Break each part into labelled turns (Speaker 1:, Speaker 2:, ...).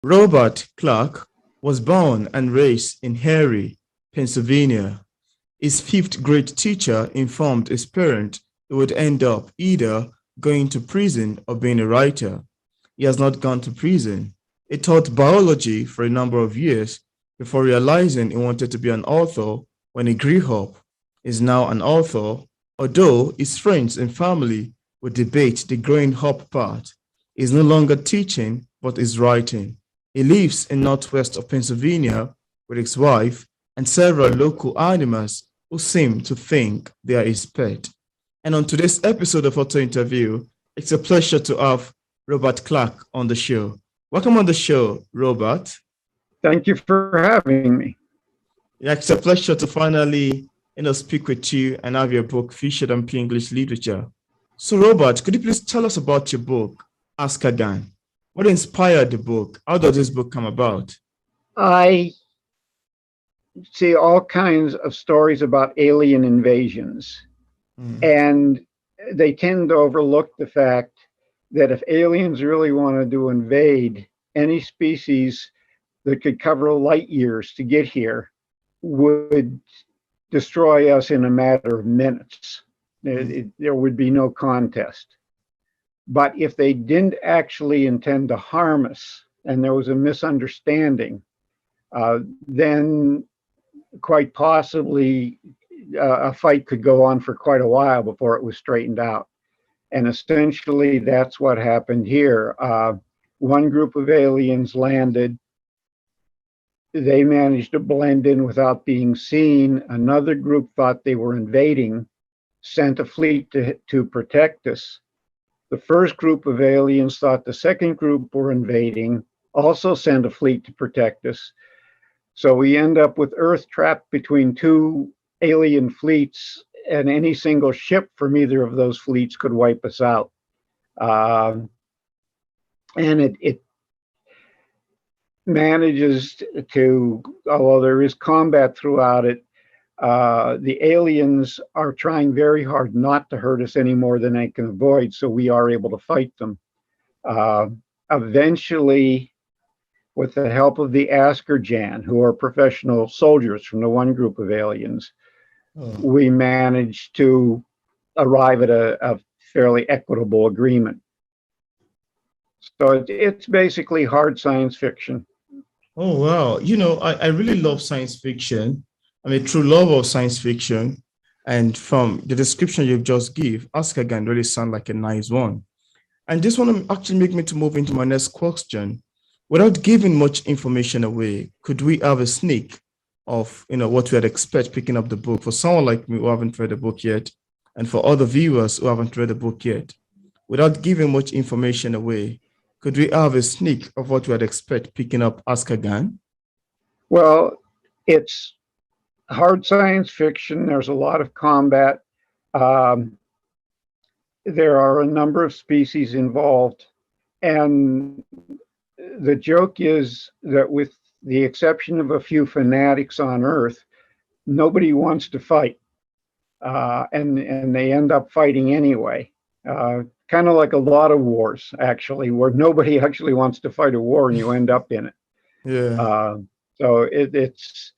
Speaker 1: Robert Clark was born and raised in Erie, Pennsylvania. His fifth grade teacher informed his parent he would end up either going to prison or being a writer. He has not gone to prison. He taught biology for a number of years before realizing he wanted to be an author when he grew up. He is now an author, although his friends and family would debate the growing up part. He is no longer teaching, but is writing. He lives in northwest of Pennsylvania with his wife and several local animals who seem to think they are his pet. And on today's episode of Auto Interview, it's a pleasure to have Robert Clark on the show. Welcome on the show, Robert.
Speaker 2: Thank you for having me.
Speaker 1: Yeah, it's a pleasure to finally speak with you and have your book featured on P English Literature. So, Robert, could you please tell us about your book, Askargan? What inspired the book? How does this book come about?
Speaker 2: I see all kinds of stories about alien invasions, and they tend to overlook the fact that if aliens really wanted to invade, any species that could cover light years to get here would destroy us in a matter of minutes. There would be no contest. But if they didn't actually intend to harm us and there was a misunderstanding, then quite possibly a fight could go on for quite a while before it was straightened out. And essentially, that's what happened here. One group of aliens landed. They managed to blend in without being seen. Another group thought they were invading, sent a fleet to protect us. The first group of aliens thought the second group were invading, also sent a fleet to protect us. So we end up with Earth trapped between two alien fleets, and any single ship from either of those fleets could wipe us out. And it manages to, although there is combat throughout it, the aliens are trying very hard not to hurt us any more than they can avoid, so we are able to fight them. Eventually, with the help of the Askargan, who are professional soldiers from the one group of aliens, we managed to arrive at a fairly equitable agreement. So it's basically hard science fiction.
Speaker 1: Oh, wow. I really love science fiction. I'm a true lover of science fiction. And from the description you've just give, Askargan really sound like a nice one. And this one actually make me to move into my next question. Without giving much information away, could we have a sneak of what we'd expect picking up the book for someone like me who haven't read the book yet, and for other viewers who haven't read the book yet? Without giving much information away, could we have a sneak of what we'd expect picking up Askargan?
Speaker 2: Well, it's hard science fiction. There's a lot of combat. There are a number of species involved. And the joke is that with the exception of a few fanatics on Earth, nobody wants to fight. And they end up fighting anyway. Kind of like a lot of wars, actually, where nobody actually wants to fight a war and you end up in it.
Speaker 1: Yeah.
Speaker 2: So it's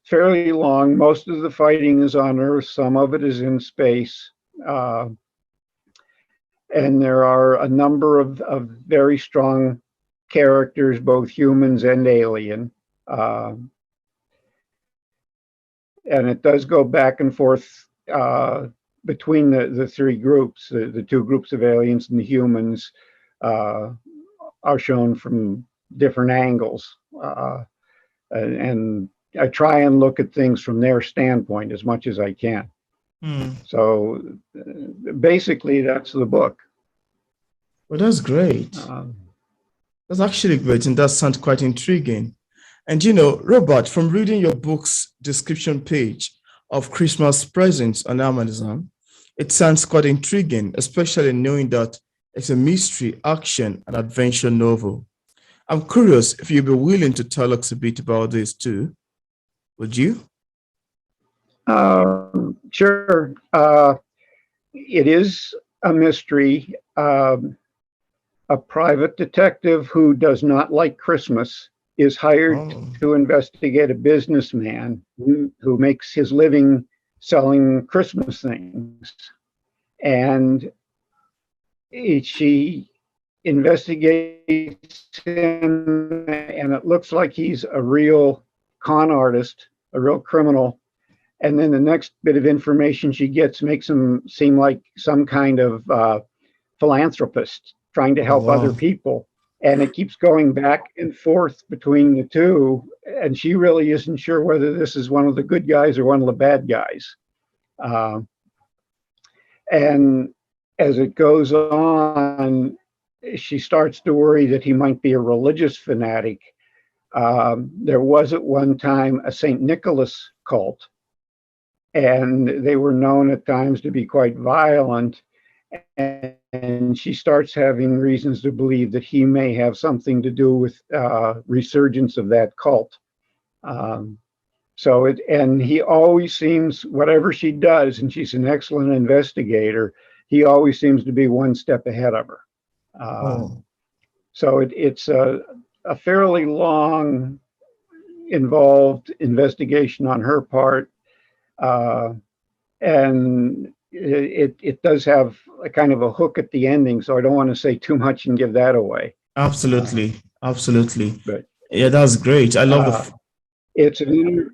Speaker 2: fairly long. Most of the fighting is on Earth. Some of it is in space. And there are a number of very strong characters, both humans and alien. And it does go back and forth between the three groups. The two groups of aliens and the humans are shown from different angles. And I try and look at things from their standpoint as much as I can. So basically, that's the book.
Speaker 1: Well, that's great. That's actually great, and that sounds quite intriguing. And Robert, from reading your book's description page of Christmas presents on Amazon, it sounds quite intriguing, especially knowing that it's a mystery, action, and adventure novel. I'm curious if you'd be willing to tell us a bit about this too. Would you?
Speaker 2: Sure. It is a mystery. a private detective who does not like Christmas is hired
Speaker 1: Oh,
Speaker 2: to investigate a businessman who makes his living selling Christmas things. And she investigates him, and it looks like he's a real con artist, a real criminal. And then the next bit of information she gets makes him seem like some kind of philanthropist trying to
Speaker 1: oh
Speaker 2: help other
Speaker 1: wow.
Speaker 2: people. And it keeps going back and forth between the two. And she really isn't sure whether this is one of the good guys or one of the bad guys. Uh, and as it goes on, she starts to worry that he might be a religious fanatic. There was at one time a St. Nicholas cult, and they were known at times to be quite violent. And she starts having reasons to believe that he may have something to do with resurgence of that cult. Um, and he always seems, whatever she does, and she's an excellent investigator, he always seems to be one step ahead of her. Uh,
Speaker 1: Oh,
Speaker 2: it's a fairly long, involved investigation on her part. Uh, and it does have a kind of a hook at the ending, so I don't want to say too much and give that away.
Speaker 1: absolutely. Absolutely.
Speaker 2: But
Speaker 1: Yeah, that's great. I love the,
Speaker 2: uh, it's an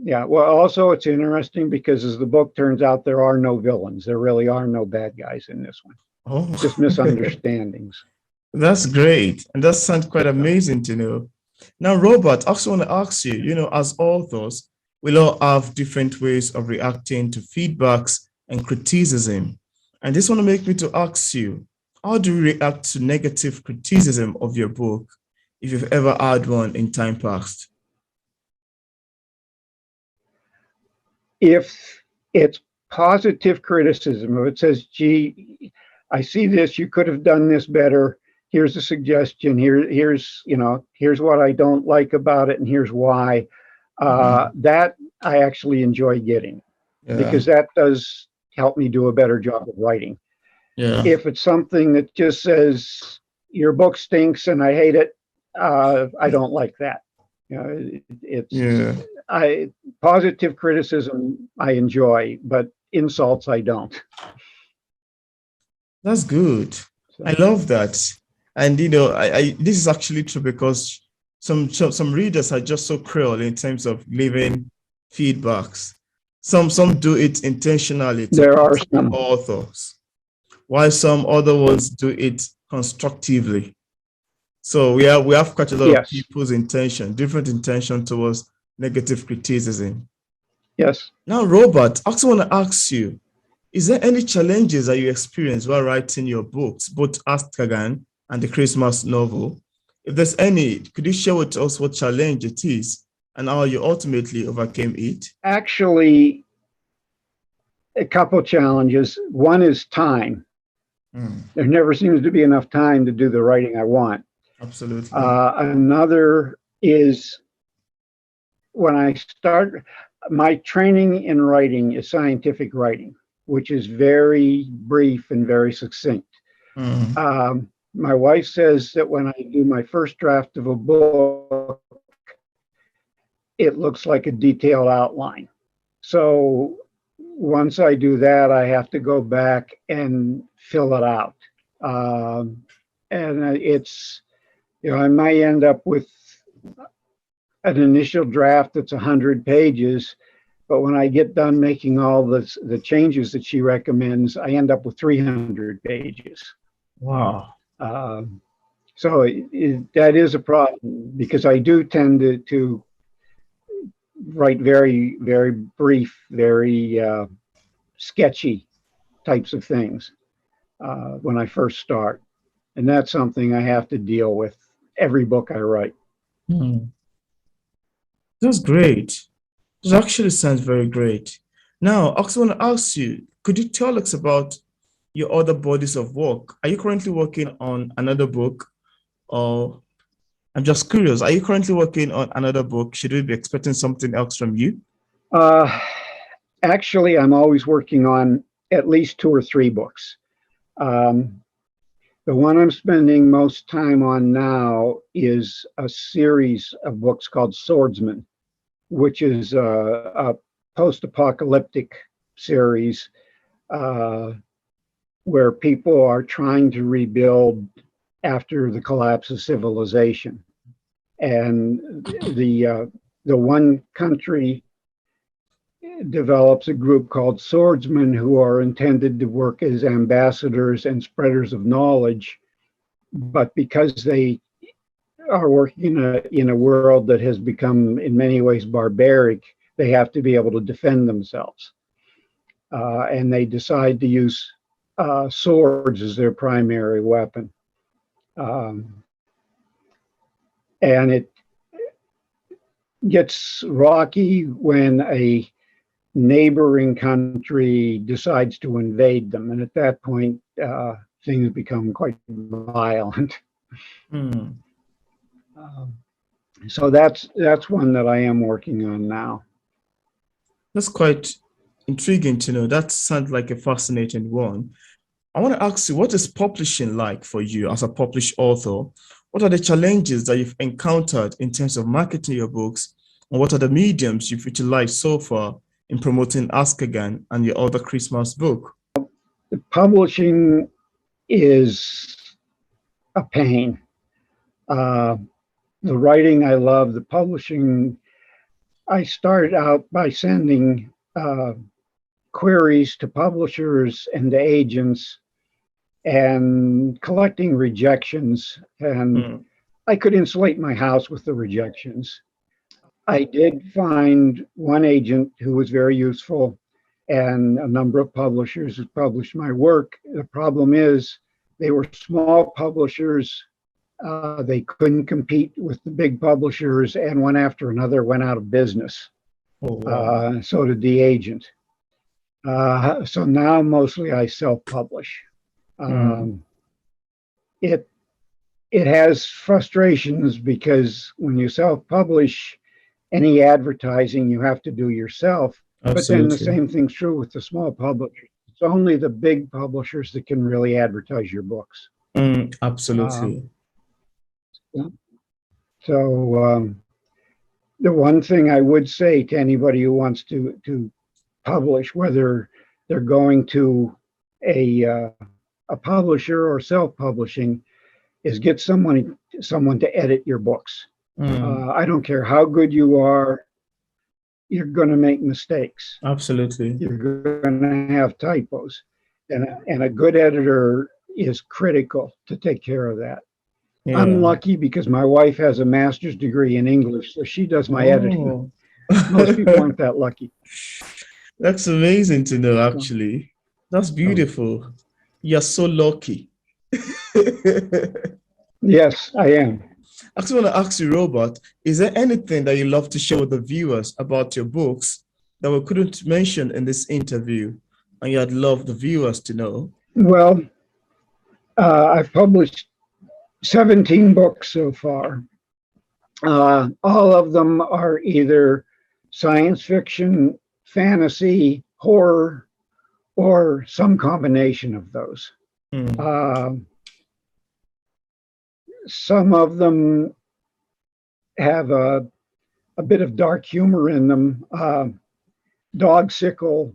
Speaker 2: yeah. Well, also it's interesting because as the book turns out, there are no villains. There really are no bad guys in this one.
Speaker 1: oh,
Speaker 2: Just misunderstandings.
Speaker 1: that's great. And that sounds quite amazing to know. Now, Robert, I also want to ask you, as authors, we'll all have different ways of reacting to feedbacks and criticism. And this want to make me to ask you, how do you react to negative criticism of your book, if you've ever had one in time past?
Speaker 2: If it's positive criticism, if it says, gee, I see this, you could have done this better. Here's a suggestion. Here's what I don't like about it, and here's why. That I actually enjoy getting
Speaker 1: Yeah,
Speaker 2: because that does help me do a better job of writing.
Speaker 1: yeah,
Speaker 2: If it's something that just says your book stinks and I hate it, I don't like that. It's
Speaker 1: yeah.
Speaker 2: I positive criticism I enjoy, but insults I don't.
Speaker 1: That's good. I
Speaker 2: So
Speaker 1: love that. And I this is actually true because some readers are just so cruel in terms of leaving feedbacks. Some do it intentionally to
Speaker 2: there are
Speaker 1: hurt the
Speaker 2: some.
Speaker 1: authors, while some other ones do it constructively. So we have quite a lot of
Speaker 2: Yes,
Speaker 1: people's intention, different intention towards negative criticism.
Speaker 2: yes.
Speaker 1: Now, Robert, I also want to ask you, is there any challenges that you experienced while writing your books, both Askargan and the Christmas novel? If there's any, could you share with us what challenge it is and how you ultimately overcame it?
Speaker 2: Actually, a couple challenges. One is time.
Speaker 1: Mm,
Speaker 2: There never seems to be enough time to do the writing I want.
Speaker 1: absolutely.
Speaker 2: Another is when I start, my training in writing is scientific writing, which is very brief and very succinct.
Speaker 1: Mm,
Speaker 2: My wife says that when I do my first draft of a book, it looks like a detailed outline. So once I do that, I have to go back and fill it out. Um, and it's, I might end up with an initial draft that's 100 pages, but when I get done making all the changes that she recommends, I end up with 300 pages.
Speaker 1: wow.
Speaker 2: Um, that is a problem because I do tend to write very, very brief, very sketchy types of things when I first start. And that's something I have to deal with every book I write.
Speaker 1: Mm, that's great. This actually sounds very great. Now, I also want to ask you, could you tell us about your other bodies of work? Are you currently working on another book? Or I'm just curious, are you currently working on another book? Should we be expecting something else from you?
Speaker 2: Uh, Actually, I'm always working on at least two or three books. Um, The one I'm spending most time on now is a series of books called Swordsman, which is a post-apocalyptic series where people are trying to rebuild after the collapse of civilization. And the one country develops a group called swordsmen who are intended to work as ambassadors and spreaders of knowledge. But because they are working in a world that has become in many ways barbaric, they have to be able to defend themselves. And they decide to use swords as their primary weapon. And it gets rocky when a neighboring country decides to invade them. And at that point, things become quite violent.
Speaker 1: Mm.
Speaker 2: So that's one that I am working on now.
Speaker 1: That's quite intriguing to know. That sounds like a fascinating one. I want to ask you, what is publishing like for you as a published author? What are the challenges that you've encountered in terms of marketing your books? And what are the mediums you've utilized so far in promoting Askargan and your other Christmas book?
Speaker 2: The publishing is a pain. The writing I love, the publishing, I started out by sending queries to publishers and to agents and collecting rejections. And I could insulate my house with the rejections. I did find one agent who was very useful and a number of publishers who published my work. The problem is they were small publishers. They couldn't compete with the big publishers, and one after another went out of business.
Speaker 1: Oh, wow.
Speaker 2: So did the agent. So now mostly I self-publish. It has frustrations because when you self-publish, any advertising you have to do yourself.
Speaker 1: Absolutely.
Speaker 2: But then the same thing's true with the small publishers. It's only the big publishers that can really advertise your books.
Speaker 1: Absolutely.
Speaker 2: So the one thing I would say to anybody who wants to publish, whether they're going to a publisher or self-publishing, is get someone to edit your books. I don't care how good you are, you're going to make mistakes.
Speaker 1: Absolutely.
Speaker 2: You're going to have typos. And a good editor is critical to take care of that. Yeah. I'm lucky because my wife has a master's degree in English, so she does my editing. Most people aren't that lucky.
Speaker 1: That's amazing to know, actually. That's beautiful. You're so lucky.
Speaker 2: Yes, I am.
Speaker 1: I actually want to ask you, Robert, is there anything that you love to share with the viewers about your books that we couldn't mention in this interview and you'd love the viewers to know?
Speaker 2: Well, I've published 17 books so far. All of them are either science fiction, fantasy, horror, or some combination of those. Some of them have a bit of dark humor in them. Dog Sickle.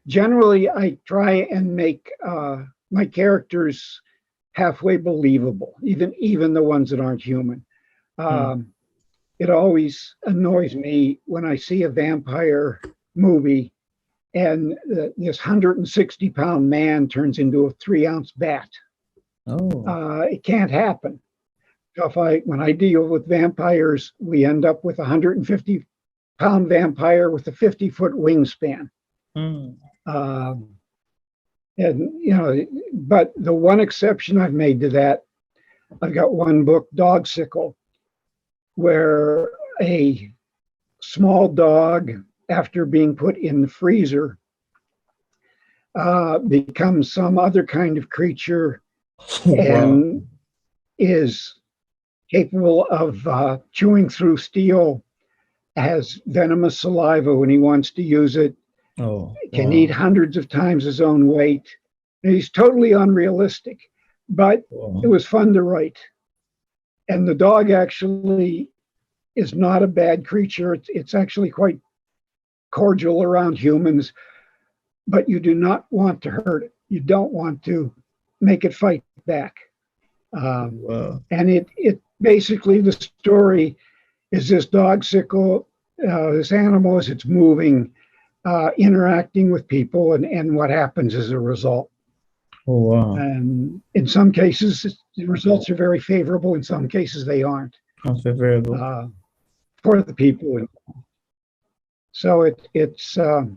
Speaker 2: Generally, I try and make my characters halfway believable, even the ones that aren't human. It always annoys me when I see a vampire movie and this 160-pound man turns into a 3-ounce bat. It can't happen. So when I deal with vampires, we end up with a 150-pound vampire with a 50-foot wingspan. And but the one exception I've made to that, I've got one book, Dog Sickle, where a small dog, after being put in the freezer, becomes some other kind of creature and is capable of chewing through steel, has venomous saliva when he wants to use it, can eat hundreds of times his own weight. And he's totally unrealistic. but
Speaker 1: Wow.
Speaker 2: it was fun to write. And the dog actually is not a bad creature. It's actually quite cordial around humans, but you do not want to hurt it. You don't want to make it fight back.
Speaker 1: Wow.
Speaker 2: And it basically, the story is this dog sickle, this animal as it's moving, interacting with people, and what happens as a result.
Speaker 1: Oh, wow.
Speaker 2: And in some cases, the results are very favorable. In some cases, they aren't
Speaker 1: Unfavorable.
Speaker 2: for the people. So it's that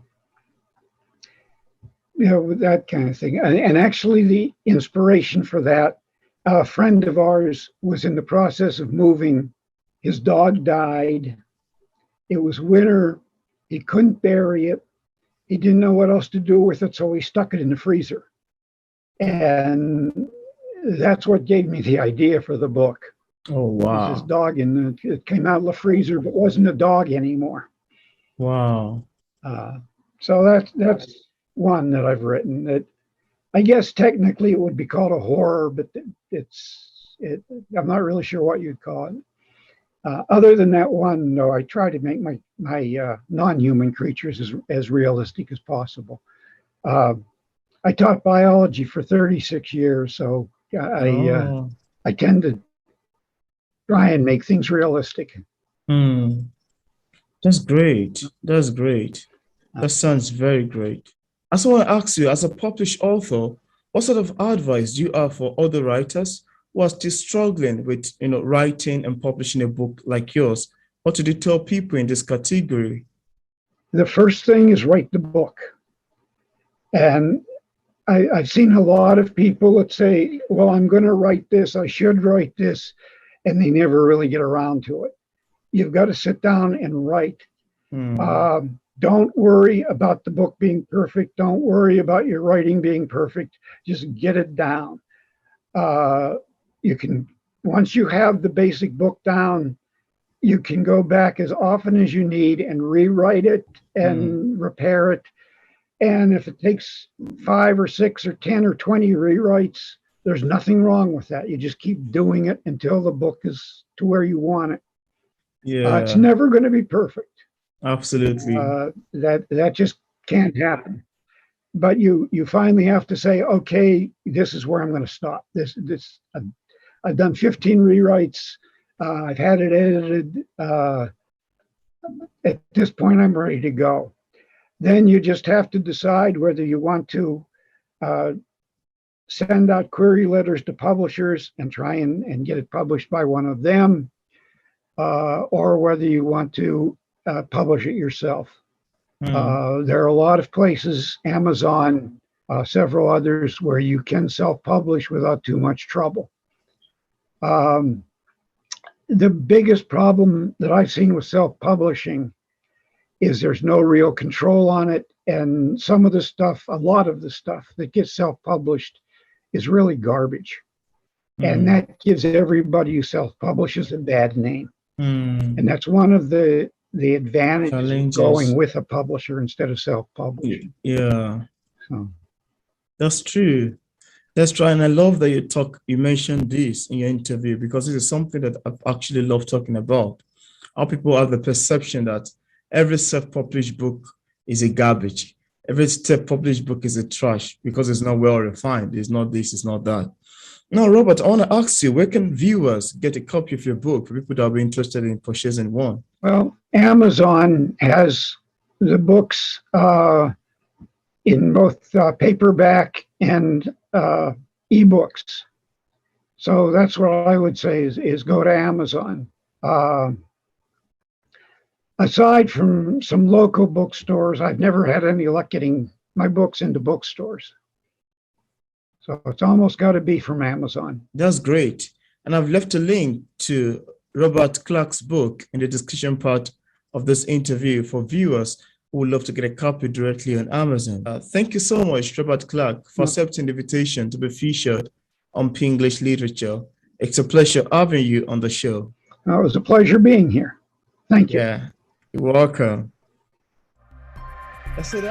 Speaker 2: kind of thing. And actually, the inspiration for that, a friend of ours was in the process of moving. His dog died. It was winter. He couldn't bury it. He didn't know what else to do with it, so he stuck it in the freezer. And that's what gave me the idea for the book.
Speaker 1: Oh,
Speaker 2: Was this
Speaker 1: wow.
Speaker 2: dog it came out of the freezer, but wasn't a dog anymore.
Speaker 1: Wow.
Speaker 2: So that's one that I've written. That I guess technically it would be called a horror, but I'm not really sure what you'd call it. Other than that one, though, I try to make my non-human creatures as realistic as possible. I taught biology for 36 years, so
Speaker 1: Oh.
Speaker 2: I tend to try and make things realistic.
Speaker 1: That's great. That's great. That sounds very great. I also want to ask you, as a published author, what sort of advice do you have for other writers who are still struggling with, writing and publishing a book like yours? What do you tell people in this category?
Speaker 2: The first thing is write the book. And I've seen a lot of people that say, well, I'm going to write this, I should write this, and they never really get around to it. You've got to sit down and write. Don't worry about the book being perfect. Don't worry about your writing being perfect. Just get it down. You can, once you have the basic book down, you can go back as often as you need and rewrite it and repair it. And if it takes 5 or 6 or 10 or 20 rewrites, there's nothing wrong with that. You just keep doing it until the book is to where you want it. It's
Speaker 1: Yeah,
Speaker 2: never going to be perfect.
Speaker 1: absolutely.
Speaker 2: That just can't happen. But you finally have to say, okay, this is where I'm going to stop. I've done 15 rewrites. I've had it edited. At this point, I'm ready to go. Then you just have to decide whether you want to send out query letters to publishers and try and get it published by one of them, or whether you want to publish it yourself. There are a lot of places, Amazon, several others, where you can self-publish without too much trouble. The biggest problem that I've seen with self-publishing is there's no real control on it. And some of the stuff, a lot of the stuff that gets self-published is really garbage. And that gives everybody who self-publishes a bad name. And that's one of the advantages of going with a publisher instead of self-publishing.
Speaker 1: Yeah,
Speaker 2: So
Speaker 1: that's true. That's true. And I love that you mentioned this in your interview, because this is something that I've actually loved talking about. How people have the perception that every self-published book is a garbage. Every self-published book is a trash because it's not well refined. It's not this, it's not that. Now, Robert, I want to ask you, where can viewers get a copy of your book for people that will be interested in purchasing one?
Speaker 2: Well, Amazon has the books in both paperback and ebooks. So that's what I would say is go to Amazon. Aside from some local bookstores, I've never had any luck getting my books into bookstores. So it's almost got to be from Amazon.
Speaker 1: That's great. And I've left a link to Robert Clark's book in the description part of this interview for viewers who would love to get a copy directly on Amazon. Thank you so much, Robert Clark, for accepting the invitation to be featured on P-English Literature. It's a pleasure having you on the show.
Speaker 2: It was a pleasure being here. Thank you.
Speaker 1: Yeah, you're welcome. That's it.